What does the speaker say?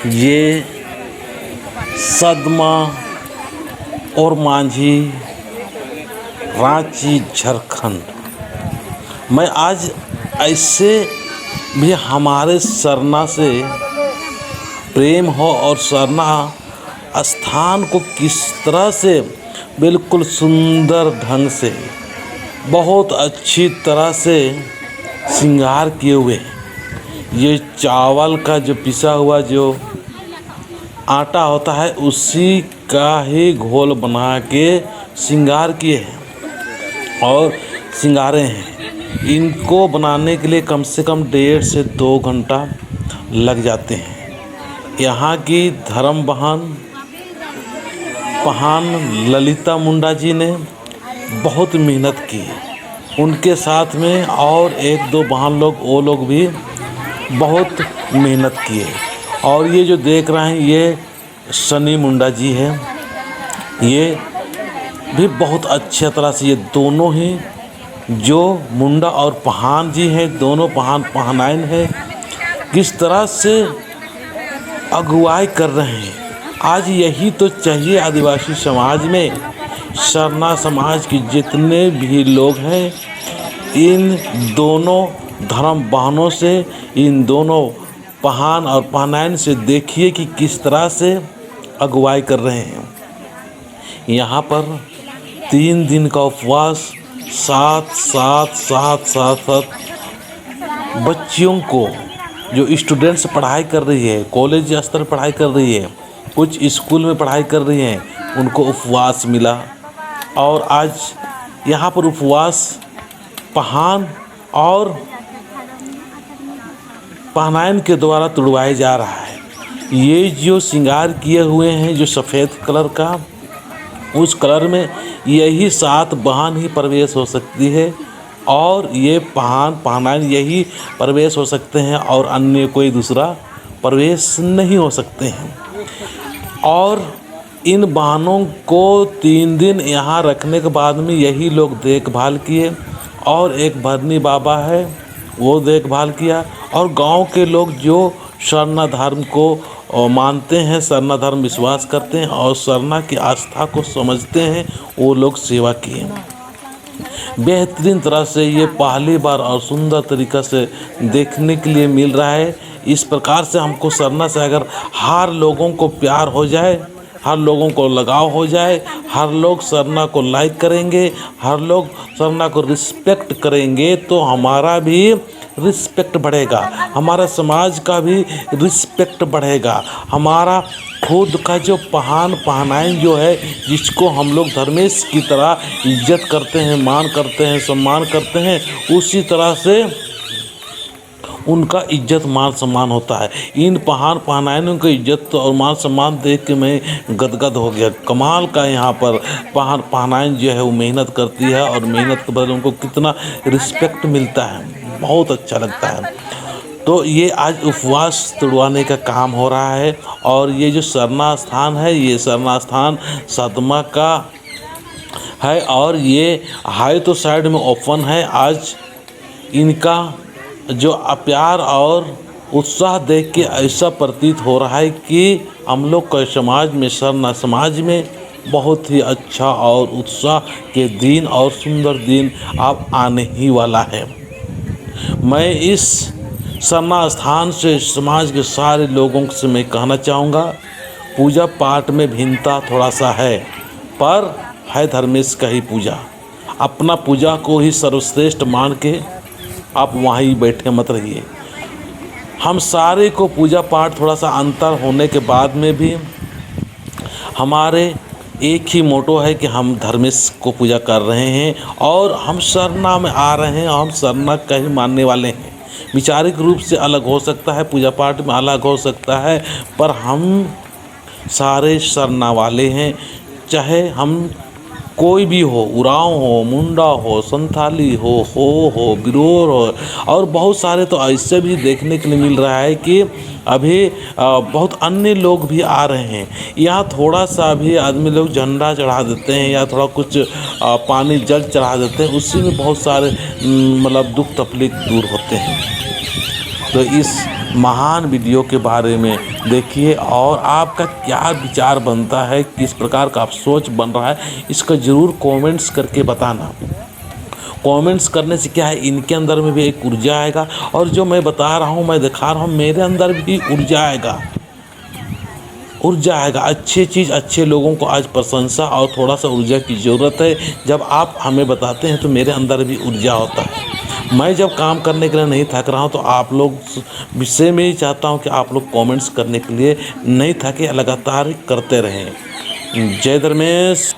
ये सदमा और मांझी, रांची, झारखंड। मैं आज ऐसे भी हमारे सरना से प्रेम हो और सरना स्थान को किस तरह से बिल्कुल सुंदर ढंग से बहुत अच्छी तरह से श्रृंगार किए हुए। ये चावल का जो पिसा हुआ जो आटा होता है उसी का ही घोल बना के श्रृंगार किए हैं और श्रृंगारे हैं। इनको बनाने के लिए कम से कम 1.5 से 2 घंटा लग जाते हैं। यहाँ की धर्म बहन ललिता मुंडा जी ने बहुत मेहनत की। उनके साथ में और 1-2 बहन लोग वो लोग भी बहुत मेहनत किए। और ये जो देख रहे हैं ये सनी मुंडा जी हैं। ये भी बहुत अच्छे तरह से ये दोनों ही जो मुंडा और पहान जी हैं, दोनों पहनाइन है, किस तरह से अगुवाई कर रहे हैं। आज यही तो चाहिए आदिवासी समाज में। सरना समाज की जितने भी लोग हैं, इन दोनों धर्म बहनों से, इन दोनों पहान और पहनाइन से देखिए कि किस तरह से अगुवाई कर रहे हैं। यहाँ पर 3 दिन का उपवास 7 बच्चियों को, जो स्टूडेंट्स पढ़ाई कर रही है, कॉलेज स्तर पढ़ाई कर रही है, कुछ स्कूल में पढ़ाई कर रही हैं, उनको उपवास मिला। और आज यहाँ पर उपवास पहान और पहनाइन के द्वारा तुड़वाया जा रहा है। ये जो श्रृंगार किए हुए हैं जो सफ़ेद कलर का, उस कलर में यही 7 बहन ही प्रवेश हो सकती है और ये पहनाइन यही प्रवेश हो सकते हैं और अन्य कोई दूसरा प्रवेश नहीं हो सकते हैं। और इन बहनों को 3 दिन यहाँ रखने के बाद में यही लोग देखभाल किए और एक भरनी बाबा है वो देखभाल किया। और गांव के लोग जो सरना धर्म को मानते हैं, सरना धर्म विश्वास करते हैं और सरना की आस्था को समझते हैं, वो लोग सेवा किए बेहतरीन तरह से। ये पहली बार और सुंदर तरीक़ा से देखने के लिए मिल रहा है। इस प्रकार से हमको सरना से अगर हर लोगों को प्यार हो जाए, हर लोगों को लगाव हो जाए, हर लोग सरना को लाइक करेंगे, हर लोग सरना को रिस्पेक्ट करेंगे, तो हमारा भी रिस्पेक्ट बढ़ेगा, हमारा समाज का भी रिस्पेक्ट बढ़ेगा। हमारा खुद का जो पहनाइन जो है, जिसको हम लोग धर्मेश की तरह इज्जत करते हैं, मान करते हैं, सम्मान करते हैं, उसी तरह से उनका इज्जत मान सम्मान होता है। इन पहनाइनों की इज्जत और मान सम्मान देख के मैं गदगद हो गया। कमाल का यहाँ पर पहनाइन जो है वो मेहनत करती है और मेहनत के बदले उनको कितना रिस्पेक्ट मिलता है, बहुत अच्छा लगता है। तो ये आज उपवास तुड़वाने का काम हो रहा है। और ये जो सरना स्थान है, ये सरना स्थान सदमा का है और ये है तो साइड में ओपन है। आज इनका जो प्यार और उत्साह देख के ऐसा प्रतीत हो रहा है कि हम लोग के समाज में, सरना समाज में बहुत ही अच्छा और उत्साह के दिन और सुंदर दिन अब आने ही वाला है। मैं इस सरना स्थान से समाज के सारे लोगों से मैं कहना चाहूँगा, पूजा पाठ में भिन्नता थोड़ा सा है, पर है धर्मेश का ही पूजा। अपना पूजा को ही सर्वश्रेष्ठ मान के आप वहीं बैठे मत रहिए। हम सारे को पूजा पाठ थोड़ा सा अंतर होने के बाद में भी हमारे एक ही मोटो है कि हम धर्मेश को पूजा कर रहे हैं और हम सरना में आ रहे हैं, हम सरना का ही मानने वाले हैं। वैचारिक रूप से अलग हो सकता है, पूजा पाठ में अलग हो सकता है, पर हम सारे सरना वाले हैं। चाहे हम कोई भी हो, उरांव हो, मुंडा हो, संथाली हो बिरोर हो, और बहुत सारे तो ऐसे भी देखने के लिए मिल रहा है कि अभी बहुत अन्य लोग भी आ रहे हैं। यहाँ थोड़ा सा भी आदमी लोग झंडा चढ़ा देते हैं या थोड़ा कुछ पानी जल चढ़ा देते हैं, उसी में बहुत सारे मतलब दुख तकलीफ दूर होते हैं। तो इस महान वीडियो के बारे में देखिए और आपका क्या विचार बनता है, किस प्रकार का आप सोच बन रहा है, इसका ज़रूर कमेंट्स करके बताना। कमेंट्स करने से क्या है, इनके अंदर में भी एक ऊर्जा आएगा और जो मैं बता रहा हूँ, मैं दिखा रहा हूँ, मेरे अंदर भी ऊर्जा आएगा। अच्छी चीज़, अच्छे लोगों को आज प्रशंसा और थोड़ा सा ऊर्जा की ज़रूरत है। जब आप हमें बताते हैं तो मेरे अंदर भी ऊर्जा होता है। मैं जब काम करने के लिए नहीं थक रहा हूँ तो आप लोग से मैं ही चाहता हूँ कि आप लोग कमेंट्स करने के लिए नहीं थके, लगातार करते रहें। जय धर्मेश।